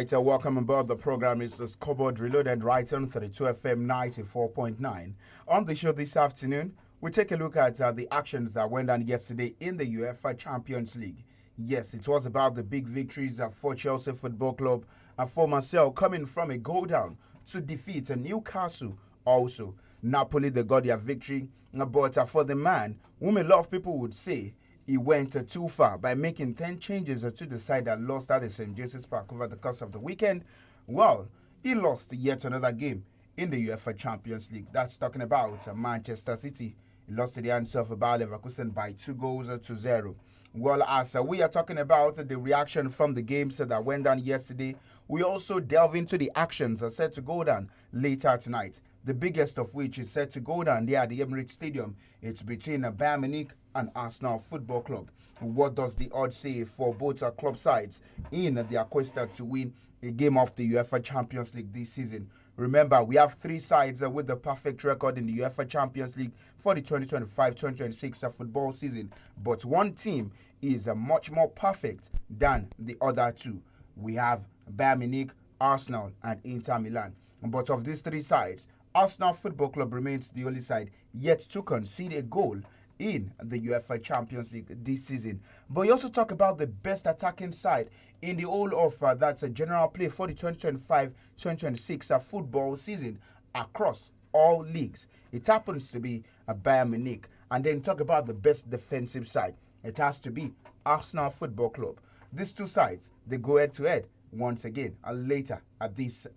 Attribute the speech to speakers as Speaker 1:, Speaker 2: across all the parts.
Speaker 1: right, welcome aboard the program. It's the Scoreboard Reloaded right on 32 FM 94.9. On the show this afternoon, we take a look at the actions that went on yesterday in the UEFA Champions League. Yes, it was about the big victories for Chelsea Football Club and for Marseille coming from a goal down to defeat Newcastle. Also, Napoli, they got their victory. But for the man, whom a lot of people would say he went too far by making 10 changes to the side that lost at the St. James's Park over the course of the weekend, well, he lost yet another game in the UEFA Champions League. That's talking about Manchester City. He lost to the hands of Bayer Leverkusen by 2-0. Well, as we are talking about the reaction from the games that went down yesterday, we also delve into the actions set to go down later tonight. The biggest of which is set to go down there at the Emirates Stadium. It's between Bayern Munich and Arsenal Football Club. What does the odds say for both club sides in their quest to win a game of the UEFA Champions League this season? Remember, we have three sides with the perfect record in the UEFA Champions League for the 2025-2026 football season. But one team is much more perfect than the other two. We have Bayern Munich, Arsenal, and Inter Milan. But of these three sides, Arsenal Football Club remains the only side yet to concede a goal in the UEFA Champions League this season. But you also talk about the best attacking side in the whole of that's a general play for the 2025-2026 football season across all leagues. It happens to be Bayern Munich. And then talk about the best defensive side. It has to be Arsenal Football Club. These two sides, they go head-to-head once again later at this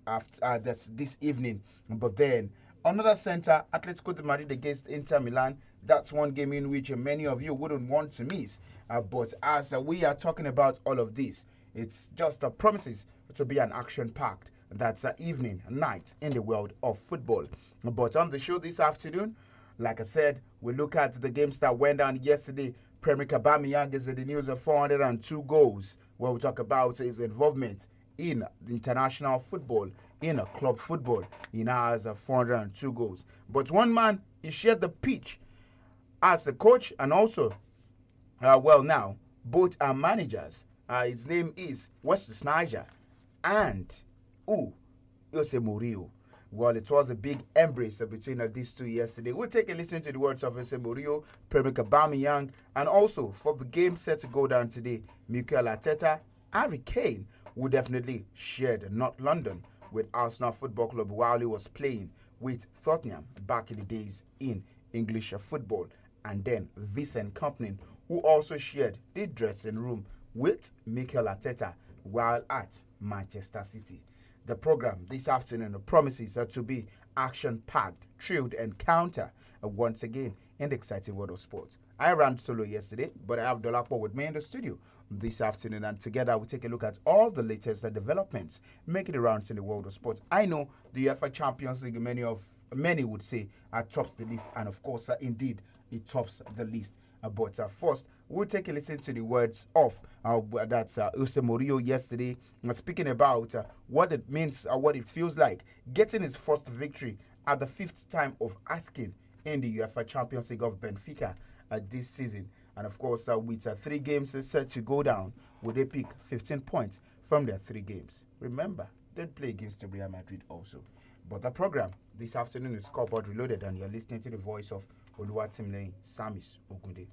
Speaker 1: evening. But then another center, Atletico de Madrid against Inter Milan. That's one game in which many of you wouldn't want to miss. But as we are talking about all of this, it's just promises to be an action-packed that's evening, night in the world of football. But on the show this afternoon, like I said, we look at the games that went down yesterday. Premier Aubameyang is in the news of 402 goals, where we talk about his involvement in international football, in club football. He now has 402 goals. But one man, he shared the pitch as a coach and also, now, both are managers. His name is Wesley Sneijder and Jose Mourinho. Well, it was a big embrace between these two yesterday. We'll take a listen to the words of Jose Mourinho, Premier Aubameyang, and also for the game set to go down today, Mikel Arteta, Harry Kane, who definitely shared North London with Arsenal Football Club while he was playing with Tottenham back in the days in English football. And then Vincent Kompany, who also shared the dressing room with Mikel Arteta while at Manchester City. The program this afternoon promises to be action-packed, thrilled encounter once again in the exciting world of sports. I ran solo yesterday, but I have DOLAPO with me in the studio this afternoon, and together we'll take a look at all the latest developments making the rounds in the world of sports. I know the UEFA Champions League, many would say, tops the list, and of course, indeed, it tops the list. But first, we'll take a listen to the words of Jose Mourinho yesterday, speaking about what it means, what it feels like getting his first victory at the fifth time of asking in the UEFA Champions League of Benfica this season. And of course, with 3 games set to go down, would they pick 15 points from their 3 games? Remember, they'd play against Real Madrid also. But the program this afternoon is Scoreboard Reloaded, and you're listening to the voice of Oluwatimilei SAMIES Ogunde.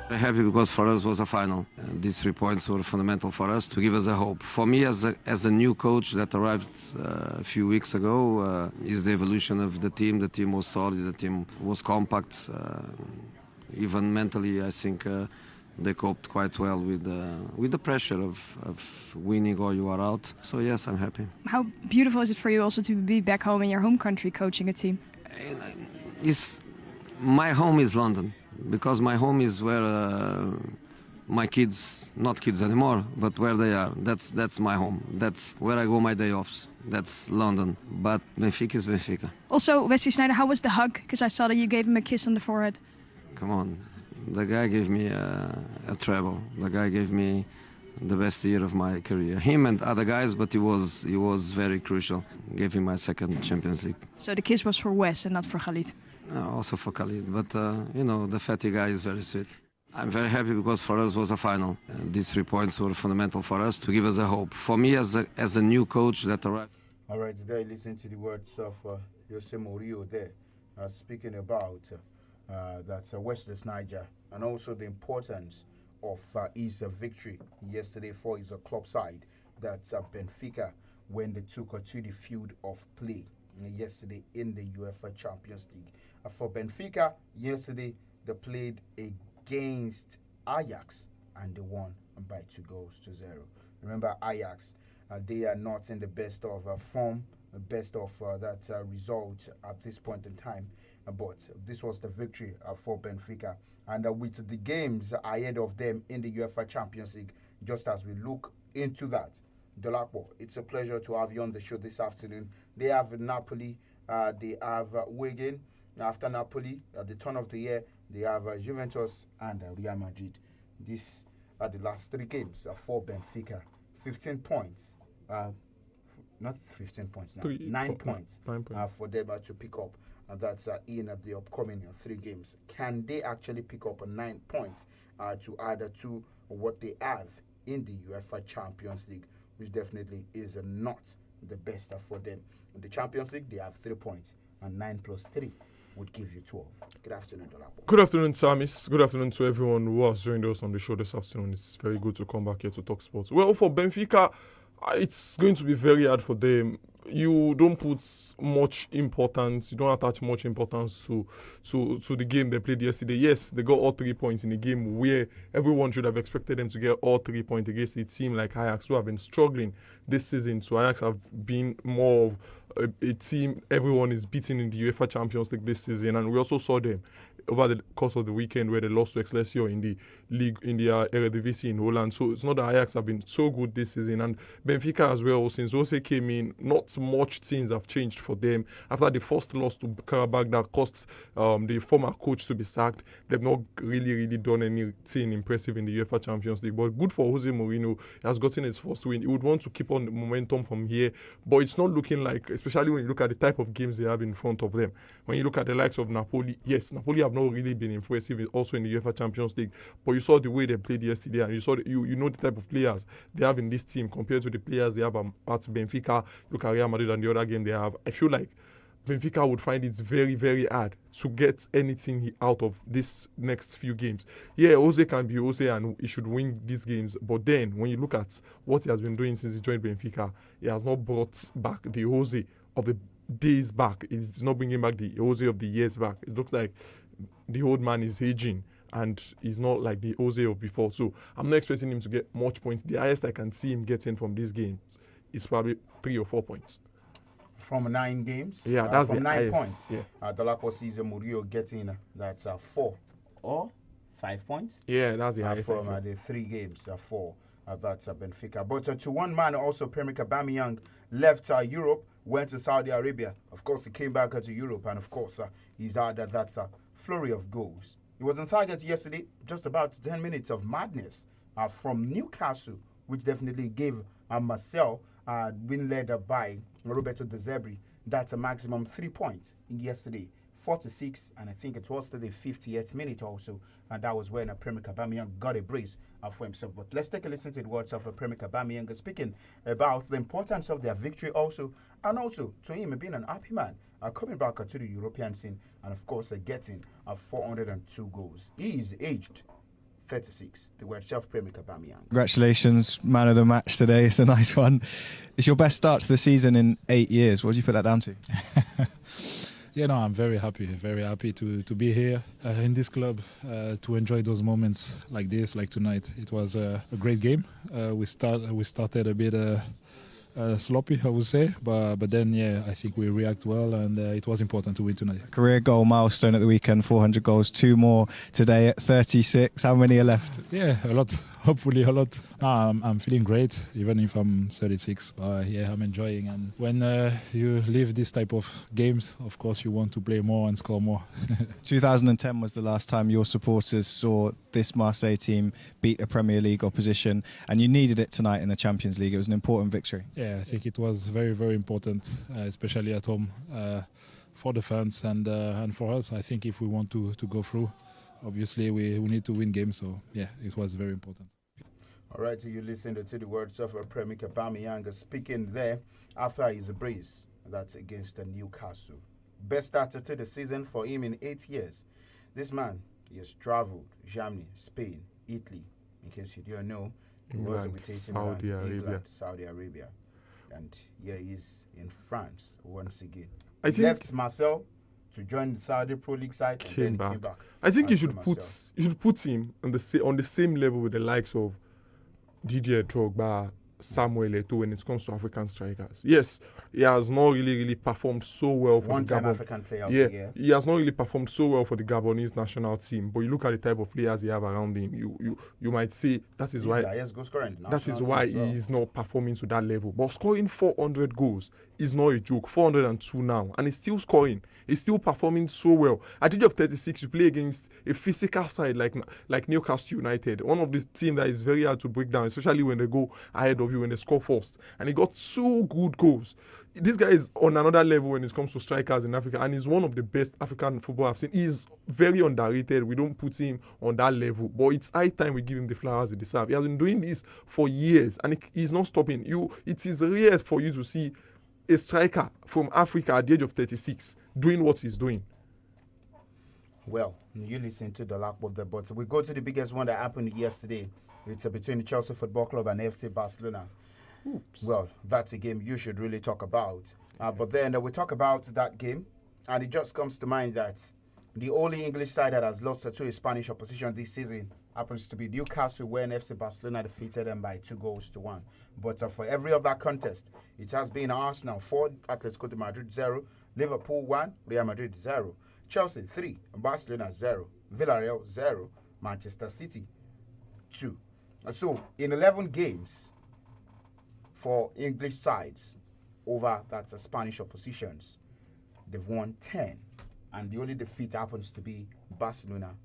Speaker 2: Happy because for us was a final. These 3 points were fundamental for us to give us a hope. For me, as a new coach that arrived a few weeks ago, is the evolution of the team. The team was solid. The team was compact. Even mentally, I think they coped quite well with the pressure of winning or you are out. So yes, I'm happy.
Speaker 3: How beautiful is it for you also to be back home in your home country coaching a team?
Speaker 2: My home is London. Because my home is where my kids, not kids anymore, but where they are. That's my home. That's where I go my day offs. That's London. But Benfica is Benfica.
Speaker 3: Also, Wesley Sneijder, how was the hug? Because I saw that you gave him a kiss on the forehead.
Speaker 2: Come on. The guy gave me a treble. The guy gave me the best year of my career. Him and other guys, but he was very crucial. Gave him my second Champions League.
Speaker 3: So the kiss was for Wes and not for Khalid?
Speaker 2: Also for Khalid, but you know, the fatty guy is very sweet. I'm very happy because for us was a final. These 3 points were fundamental for us to give us a hope. For me, as a new coach that arrived.
Speaker 1: All right, today listen to the words of Jose Mourinho there, speaking about that Wesley Sneijder and also the importance of his victory yesterday for his club side. That's Benfica when they took to the field of play yesterday in the UEFA Champions League. For Benfica, yesterday they played against Ajax and they won by 2-0. Remember, Ajax, they are not in the best of form, the best of that result at this point in time. But this was the victory for Benfica. And with the games ahead of them in the UEFA Champions League, just as we look into that, DOLAPO, it's a pleasure to have you on the show this afternoon. They have Napoli, they have Wigan. After Napoli, at the turn of the year, they have Juventus and Real Madrid. These are the last 3 games for Benfica. 15 points. Not 15 points now. 9 points for them to pick up. And that's in the upcoming 3 games. Can they actually pick up 9 points to add to what they have in the UEFA Champions League, which definitely is not the best for them. In the Champions League, they have 3 points, and 9 plus 3 would give you 12. Good afternoon, DOLAPO.
Speaker 4: Good afternoon, SAMIES. Good afternoon to everyone who has joined us on the show this afternoon. It's very good to come back here to talk sports. Well, for Benfica, it's going to be very hard for them. You don't put much importance, you don't attach much importance to the game they played yesterday. Yes, they got all 3 points in a game where everyone should have expected them to get all 3 points against a team like Ajax, who have been struggling this season. So Ajax have been more of a team everyone is beating in the UEFA Champions League this season, and we also saw them over the course of the weekend where they lost to Excelsior in the league, in the Eredivisie in Holland. So it's not that Ajax have been so good this season, and Benfica as well. Since Jose came in, not much things have changed for them. After the first loss to Karabakh that cost the former coach to be sacked, they've not really done anything impressive in the UEFA Champions League. But good for Jose Mourinho. He has gotten his first win. He would want to keep on the momentum from here, but it's not looking like, especially when you look at the type of games they have in front of them. When you look at the likes of Napoli, yes, Napoli have not really been impressive also in the UEFA Champions League, but you saw the way they played yesterday, and you saw you know the type of players they have in this team compared to the players they have at Benfica. Look at Real Madrid and the other game they have. I feel like Benfica would find it very hard to get anything out of this next few games. Yeah, Jose can be Jose and he should win these games, but then when you look at what he has been doing since he joined Benfica, he has not brought back the Jose of the days back. It's not bringing back the Jose of the years back. It looks like the old man is aging and he's not like the Jose of before. So I'm not expecting him to get much points. The highest I can see him getting from these games is probably 3 or 4 points.
Speaker 1: From 9 games?
Speaker 4: Yeah, that's
Speaker 1: from
Speaker 4: the
Speaker 1: 9
Speaker 4: highest,
Speaker 1: points.
Speaker 4: Yeah.
Speaker 1: DOLAPO sees Mourinho getting that's 4 or 5 points.
Speaker 4: Yeah, that's the highest.
Speaker 1: From the 3 games for that's Benfica. But to one man also, Pierre-Emerick Aubameyang left Europe, went to Saudi Arabia. Of course, he came back to Europe, and of course, he's had that flurry of goals. He was on target yesterday, just about 10 minutes of madness from Newcastle, which definitely gave Marcel, being led by Roberto De Zerbi, that's a maximum 3 points yesterday. 46, and I think it was to the 50th minute also, and that was when Pierre-Emerick Aubameyang got a brace for himself. But let's take a listen to the words of Pierre-Emerick Aubameyang speaking about the importance of their victory also, and also to him being an happy man, coming back to the European scene, and of course getting 402 goals. He is aged 36. The word self Pierre-Emerick Aubameyang.
Speaker 5: Congratulations, man of the match today. It's a nice one. It's your best start to the season in 8 years. What do you put that down to?
Speaker 6: Yeah, no, I'm very happy to be here in this club, to enjoy those moments like this, like tonight. It was a great game. We started a bit sloppy, I would say. But then, yeah, I think we react well, and it was important to win tonight.
Speaker 5: Career goal milestone at the weekend, 400 goals, 2 more today at 36. How many are left?
Speaker 6: Yeah, a lot. Hopefully a lot. No, I'm feeling great, even if I'm 36. Yeah, I'm enjoying. And when you live this type of games, of course, you want to play more and score more.
Speaker 5: 2010 was the last time your supporters saw this Marseille team beat a Premier League opposition, and you needed it tonight in the Champions League. It was an important victory.
Speaker 6: Yeah, I think it was very, very important, especially at home, for the fans and for us. I think if we want to go through, obviously we need to win games. So yeah, it was very important.
Speaker 1: All right, so you listened to the words of Premier 𝐃𝐈𝐒𝐂𝐋𝐿 speaking there after his brace. That's against the Newcastle. Best starter to the season for him in 8 years. This man, he has traveled Germany, Spain, Italy. In case you don't know, he was with England, Saudi Arabia. And here he is in France once again. He left Marseille to join the Saudi Pro League side and then came back.
Speaker 4: I think you should put him on the same level with the likes of Didier Drogba, Samuel Eto'o when it comes to African strikers. Yes, he has not really performed so well for the Gabon.
Speaker 1: African player of the year.
Speaker 4: He has not really performed so well for the Gabonese national team. But you look at the type of players he have around him, you might say that is why he is not performing to that level. But scoring 400 goals is not a joke. 402 now, and he's still scoring. He's still performing so well. At the age of 36, you play against a physical side like Newcastle United, one of the teams that is very hard to break down, especially when they go ahead of you, when they score first. And he got 2 good goals. This guy is on another level when it comes to strikers in Africa, and he's one of the best African football I've seen. He's very underrated. We don't put him on that level, but it's high time we give him the flowers he deserves. He has been doing this for years, and he's not stopping. It is rare for you to see a striker from Africa at the age of 36 doing what he's doing.
Speaker 1: Well, you listen to DOLAPO there, but we go to the biggest one that happened yesterday. It's between the Chelsea Football Club and FC Barcelona. Oops. Well, that's a game you should really talk about. But then we talk about that game, and it just comes to mind that the only English side that has lost to a Spanish opposition this season happens to be Newcastle, when FC Barcelona defeated them by 2-1. But for every other contest, it has been Arsenal 4, Atletico de Madrid 0, Liverpool 1, Real Madrid 0, Chelsea 3, Barcelona 0, Villarreal 0, Manchester City 2. So in 11 games for English sides over that Spanish oppositions, they've won 10, and the only defeat happens to be Barcelona's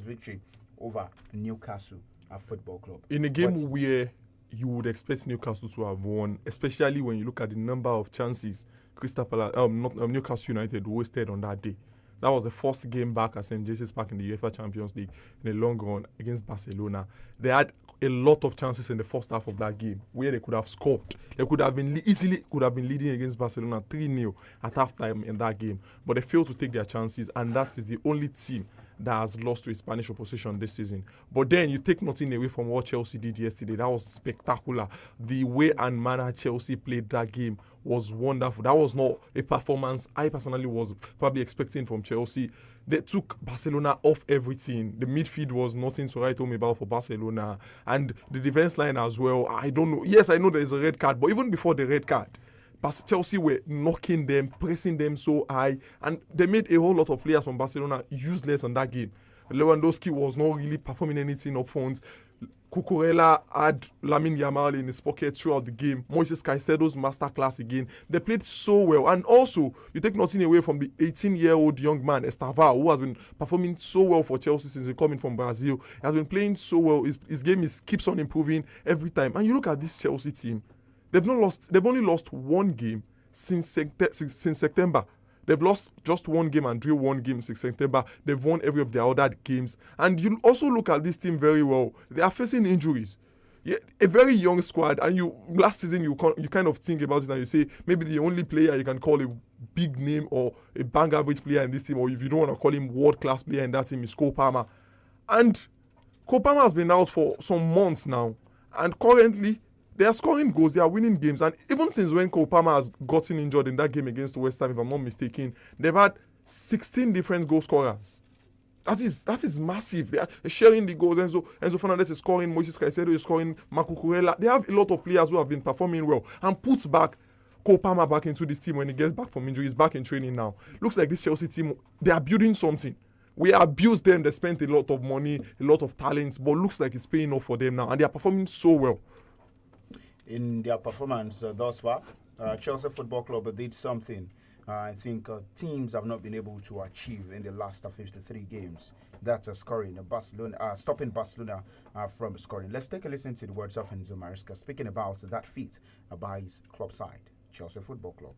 Speaker 1: victory over Newcastle Football Club.
Speaker 4: In a game where you would expect Newcastle to have won, especially when you look at the number of chances Newcastle United wasted on that day. That was the first game back at St. James's Park in the UEFA Champions League in a long run against Barcelona. They had a lot of chances in the first half of that game where they could have scored. They could have been easily leading against Barcelona 3-0 at halftime in that game, but they failed to take their chances, and that is the only team that has lost to a Spanish opposition this season. But then you take nothing away from what Chelsea did yesterday. That was spectacular. The way and manner Chelsea played that game was wonderful. That was not a performance I personally was probably expecting from Chelsea. They took Barcelona off everything. The midfield was nothing to write home about for Barcelona. And the defense line as well. I don't know. Yes, I know there is a red card, but even before the red card, Chelsea were knocking them, pressing them so high, and they made a whole lot of players from Barcelona useless in that game. Lewandowski was not really performing anything up front. Cucurella had Lamine Yamal in his pocket throughout the game. Moises Caicedo's masterclass again. They played so well. And also, you take nothing away from the 18-year-old young man, Estevao, who has been performing so well for Chelsea since he coming from Brazil. He has been playing so well. His game keeps on improving every time. And you look at this Chelsea team. They've only lost one game since September. They've lost just one game and drew one game since September. They've won every of their other games. And you also look at this team very well. They are facing injuries. Yeah, a very young squad. And last season you kind of think about it and you say maybe the only player you can call a big name or a bang average player in this team, or if you don't want to call him world-class player in that team, is Cole Palmer. And Cole Palmer has been out for some months now. And currently, they are scoring goals, they are winning games, and even since when Cole Palmer has gotten injured in that game against West Ham, if I'm not mistaken, they've had 16 different goal scorers. That is massive. They are sharing the goals. Enzo Fernandez is scoring. Moises Caicedo is scoring. Marco Cucurella. They have a lot of players who have been performing well and puts back Cole Palmer back into this team when he gets back from injury. He's back in training now. Looks like this Chelsea team, they are building something. We abused them. They spent a lot of money, a lot of talent, but looks like it's paying off for them now, and they are performing so well.
Speaker 1: In their performance thus far, Chelsea Football Club did something I think teams have not been able to achieve in the last 53 games. That's stopping Barcelona from scoring. Let's take a listen to the words of Enzo Maresca speaking about that feat by his club side, Chelsea Football Club.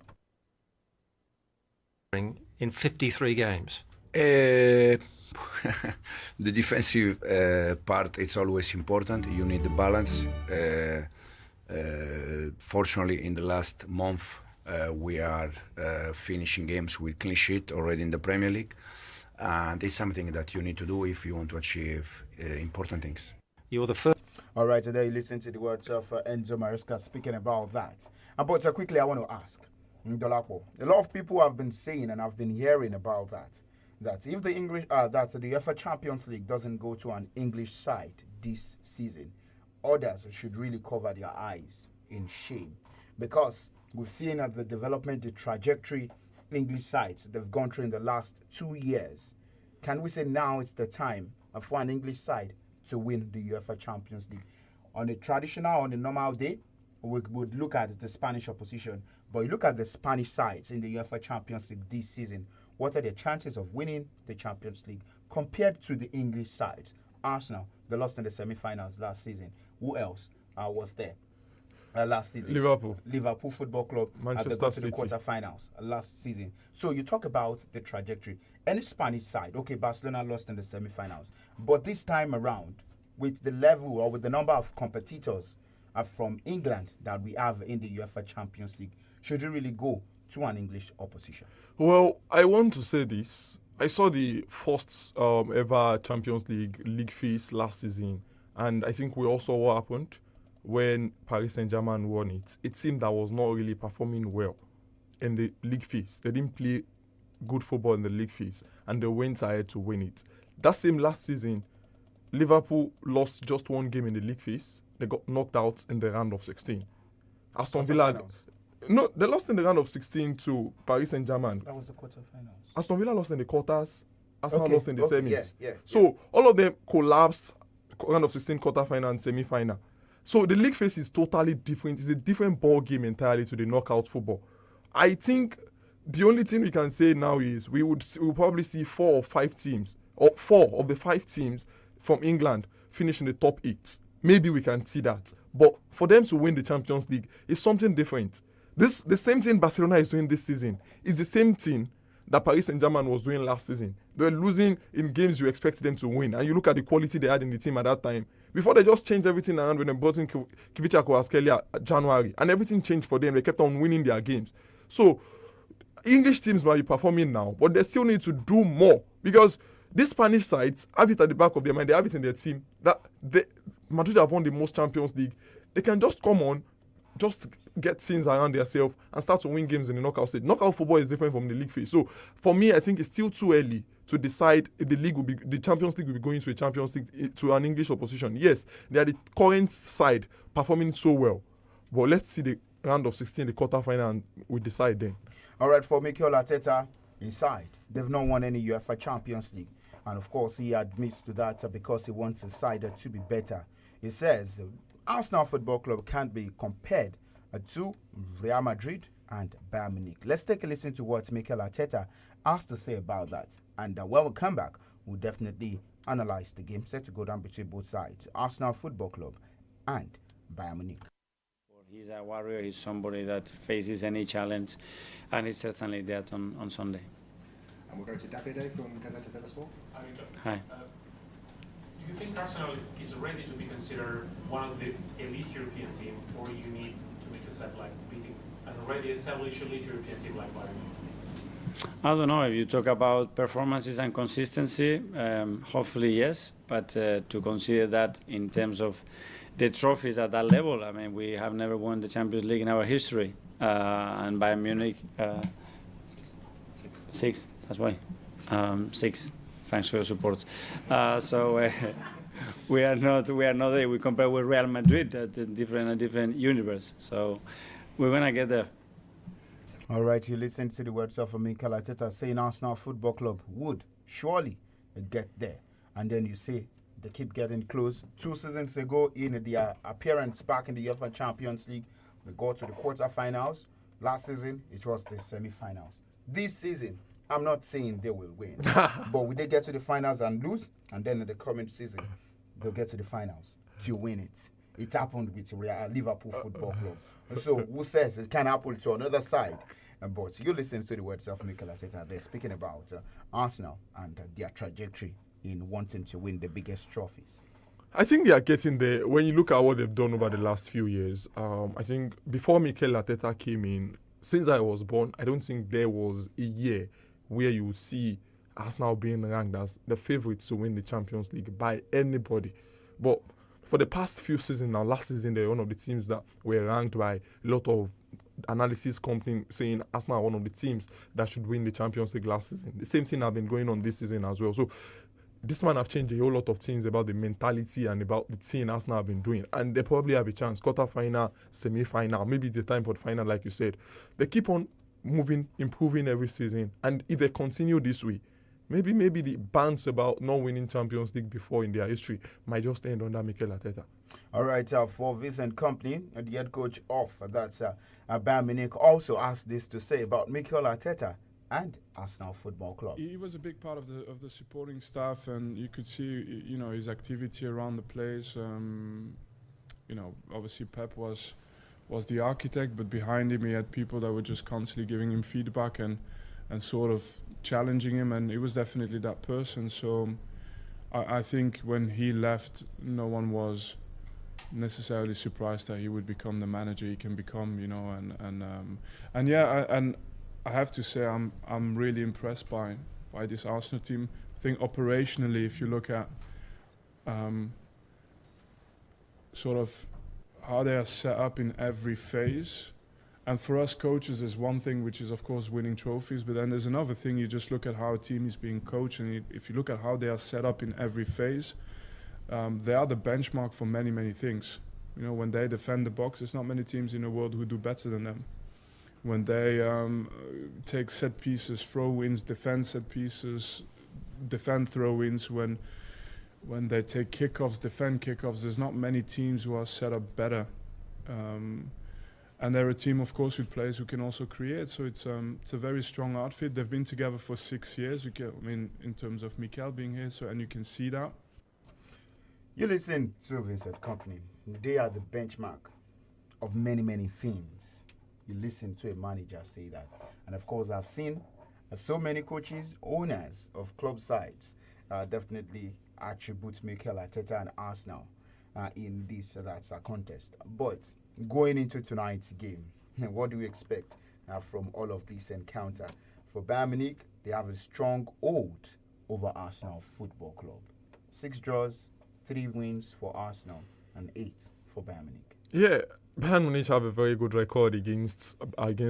Speaker 7: In 53 games?
Speaker 8: The defensive part, it's always important. You need the balance. Fortunately, in the last month, we are finishing games with clean sheet already in the Premier League. And it's something that you need to do if you want to achieve important things.
Speaker 7: You're the first.
Speaker 1: All right, today you listen to the words of Enzo Maresca speaking about that. But quickly, I want to ask, DOLAPO, a lot of people have been saying and I've been hearing about that if the UEFA Champions League doesn't go to an English side this season, others should really cover their eyes in shame, because we've seen at the development, the trajectory English sides they've gone through in the last 2 years. Can we say now it's the time for an English side to win the UEFA Champions League? On a normal day, we would look at the Spanish opposition, but you look at the Spanish sides in the UEFA Champions League this season, what are the chances of winning the Champions League compared to the English sides? Arsenal, they lost in the semi-finals last season. Who else was there last season? Liverpool Football Club.
Speaker 4: Manchester
Speaker 1: they got to
Speaker 4: City.
Speaker 1: the quarterfinals last season. So you talk about the trajectory. Any Spanish side, okay, Barcelona lost in the semi-finals, but this time around, with the level or with the number of competitors from England that we have in the UEFA Champions League, should you really go to an English opposition?
Speaker 4: Well, I want to say this. I saw the first ever Champions League feast last season, and I think we all saw what happened when Paris Saint-Germain won it. A team that was not really performing well in the league feast. They didn't play good football in the league feast, and they went ahead to win it. That same last season, Liverpool lost just one game in the league feast. They got knocked out in the round of 16. Aston Villa... No, they lost in the round of 16 to Paris Saint-Germain.
Speaker 1: That was the quarterfinals.
Speaker 4: Aston Villa lost in the quarters. Arsenal lost in the semis.
Speaker 1: Yeah.
Speaker 4: So all of them collapsed, round of 16, quarterfinal and semi-final. So the league phase is totally different. It's a different ball game entirely to the knockout football. I think the only thing we can say now is we'll probably see 4 or 5 teams, or 4 of the 5 teams from England finish in the top 8. Maybe we can see that. But for them to win the Champions League is something different. The same thing Barcelona is doing this season is the same thing that Paris Saint-Germain was doing last season. They were losing in games you expect them to win. And you look at the quality they had in the team at that time. Before they just changed everything around when they brought in 𝐃𝐈𝐒 January. And everything changed for them. They kept on winning their games. So English teams might be performing now, but they still need to do more. Because these Spanish sides have it at the back of their mind. They have it in their team. Madrid have won the most Champions League. They can just come on, just get things around themselves and start to win games in the knockout stage. Knockout football is different from the league phase. So for me, I think it's still too early to decide if the Champions League will be going to a Champions League to an English opposition. Yes, they are the current side performing so well. But let's see the round of 16, the quarterfinal, and we decide then.
Speaker 1: All right, for Mikel Arteta inside, they've not won any UEFA Champions League. And of course, he admits to that because he wants his side to be better. He says Arsenal Football Club can't be compared to Real Madrid and Bayern Munich. Let's take a listen to what Mikel Arteta has to say about that. And when we come back, we'll definitely analyze the game set to go down between both sides, Arsenal Football Club and Bayern Munich.
Speaker 9: He's a warrior. He's somebody that faces any challenge, and he's certainly that on Sunday.
Speaker 10: And we'll go to Davide from Gazzetta dello Sport.
Speaker 9: Hi.
Speaker 11: Do you think Arsenal is ready to be considered one of the elite European team, or you need to make a step like beating an already established elite European team like Bayern?
Speaker 9: I don't know. If you talk about performances and consistency, hopefully yes. But to consider that in terms of the trophies at that level, I mean, we have never won the Champions League in our history. And Bayern Munich, 6, that's why. 6. Thanks for your support. We are not there. We compare with Real Madrid at a different universe. So we're gonna get there.
Speaker 1: All right, you listen to the words of Mikel Arteta saying Arsenal Football Club would surely get there. And then you say they keep getting close. 2 seasons ago, in their appearance back in the UEFA Champions League, we got to the quarterfinals. Last season, it was the semi-finals. This season, I'm not saying they will win. But will they get to the finals and lose? And then in the coming season, they'll get to the finals to win it. It happened with Liverpool Football Club. So who says it can happen to another side? But you listen to the words of Mikel Arteta. They're speaking about Arsenal and their trajectory in wanting to win the biggest trophies.
Speaker 4: I think they are getting there. When you look at what they've done over the last few years, I think before Mikel Arteta came in, since I was born, I don't think there was a year where you would see Arsenal being ranked as the favourites to win the Champions League by anybody. But for the past few seasons now, last season, they're one of the teams that were ranked by a lot of analysis company saying Arsenal are one of the teams that should win the Champions League last season. The same thing has been going on this season as well. So this man have changed a whole lot of things about the mentality and about the team Arsenal have been doing. And they probably have a chance. Quarter-final, semi-final, maybe the time for the final, like you said. They keep on moving, improving every season. And if they continue this way, maybe the bans about not winning Champions League before in their history might just end under Mikel Arteta.
Speaker 1: All right, for Vincent Kompany, the head coach of Bayern Munich, also asked this to say about Mikel Arteta and Arsenal Football Club.
Speaker 12: He was a big part of the supporting staff, and you could see, his activity around the place. Obviously Pep was the architect, but behind him he had people that were just constantly giving him feedback and sort of challenging him, and he was definitely that person. So I think when he left, no one was necessarily surprised that he would become the manager he can become, and I have to say I'm really impressed by this Arsenal team. I think operationally, if you look at sort of how they are set up in every phase, and for us coaches, there's one thing which is of course winning trophies, but then there's another thing. You just look at how a team is being coached, and if you look at how they are set up in every phase, they are the benchmark for many things. When they defend the box, there's not many teams in the world who do better than them. When they take set pieces, throw-ins, defend set pieces, defend throw-ins, when they take kickoffs, defend kickoffs, there's not many teams who are set up better. And they're a team, of course, with players who can also create. So it's a very strong outfit. They've been together for 6 years. In terms of Mikel being here, and you can see that.
Speaker 1: You listen to Vincent Kompany. They are the benchmark of many things. You listen to a manager say that. And of course, I've seen so many coaches, owners of club sides definitely attribute Mikel Arteta and Arsenal in this contest. But going into tonight's game, what do we expect from all of this encounter? For Bayern Munich, they have a strong hold over Arsenal Football Club. 6 draws, 3 wins for Arsenal, and 8 for Bayern Munich.
Speaker 4: Yeah, Bayern Munich have a very good record against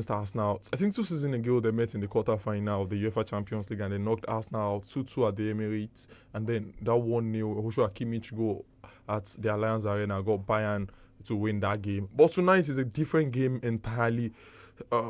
Speaker 4: Arsenal. I think 2 seasons ago they met in the quarter-final of the UEFA Champions League and they knocked Arsenal out 2-2 at the Emirates, and then that 1-0 Joshua Kimmich goal at the Allianz Arena got Bayern to win that game. But tonight is a different game entirely.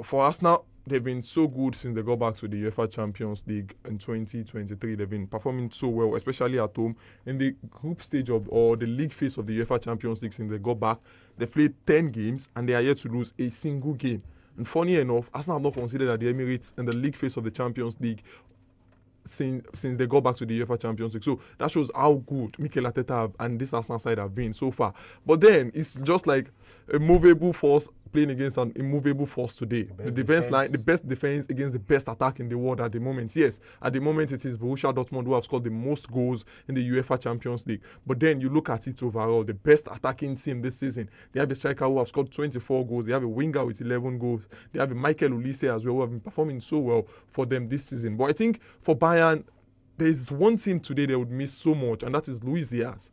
Speaker 4: For Arsenal, they've been so good since they got back to the UEFA Champions League in 2023. They've been performing so well, especially at home. In the group stage or the league phase of the UEFA Champions League since they got back, they've played 10 games and they are yet to lose a single game. And funny enough, Arsenal have not considered at the Emirates in the league phase of the Champions League since they got back to the UEFA Champions League. So that shows how good Mikel Arteta and this Arsenal side have been so far. But then it's just like a movable force playing against an immovable force today. The defense line, the best defense against the best attack in the world at the moment. Yes, at the moment it is Borussia Dortmund who have scored the most goals in the UEFA Champions League. But then you look at it overall, the best attacking team this season. They have a striker who have scored 24 goals. They have a winger with 11 goals. They have a 𝐿 Olise as well who have been performing so well for them this season. But I think for Bayern, there is one thing today they would miss so much, and that is Luis Diaz.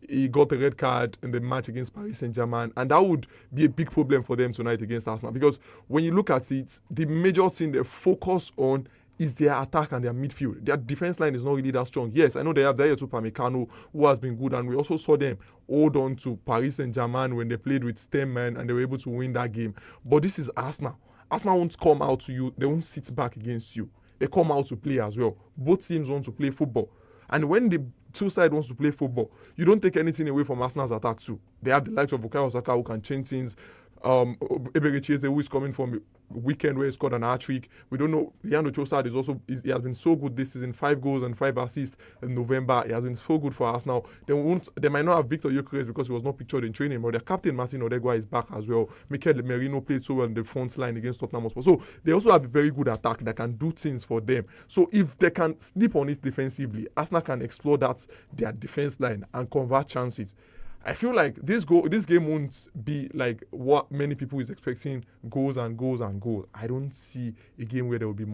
Speaker 4: He got a red card in the match against Paris Saint-Germain, and that would be a big problem for them tonight against Arsenal, because when you look at it, the major thing they focus on is their attack and their midfield. Their defense line is not really that strong. Yes, I know they have Dayot Upamecano, who has been good, and we also saw them hold on to Paris Saint-Germain when they played with 10 men and they were able to win that game. But this is Arsenal. Arsenal won't come out to you. They won't sit back against you. They come out to play as well. Both teams want to play football. And when the two sides wants to play football, you don't take anything away from Arsenal's attack too. They have the likes of Bukayo Saka who can change things. 𝐒𝐈𝐒 who is coming from a weekend where he scored an hat-trick. We don't know. Leandro Trossard he has been so good this season, 5 goals and 5 assists in November. He has been so good for Arsenal. They might not have Victor Gyökeres because he was not pictured in training, but their captain Martin Odegaard is back as well. Mikel Merino played so well in the front line against Tottenham Hotspur. So they also have a very good attack that can do things for them. So if they can sleep on it defensively, Arsenal can explore their defense line and convert chances. I feel like this game won't be like what many people is expecting, goals and goals and goals. I don't see a game where there will be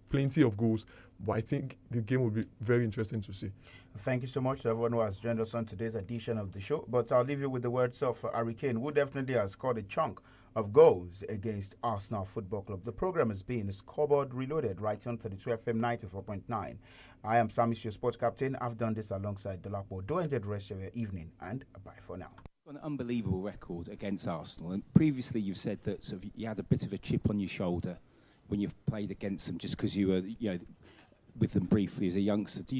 Speaker 4: plenty of goals, but I think the game will be very interesting to see.
Speaker 1: Thank you so much to everyone who has joined us on today's edition of the show. But I'll leave you with the words of Harry Kane, who definitely has scored a chunk of goals against Arsenal Football Club. The program has been Scoreboard Reloaded, right on 32 FM 94.9. I am SAMIES, your sports captain. I've done this alongside DOLAPO. Do enjoy the rest of your evening, and bye for now.
Speaker 13: An unbelievable record against Arsenal, and previously you've said that sort of you had a bit of a chip on your shoulder when you've played against them, just because you were, with them briefly as a youngster. Do you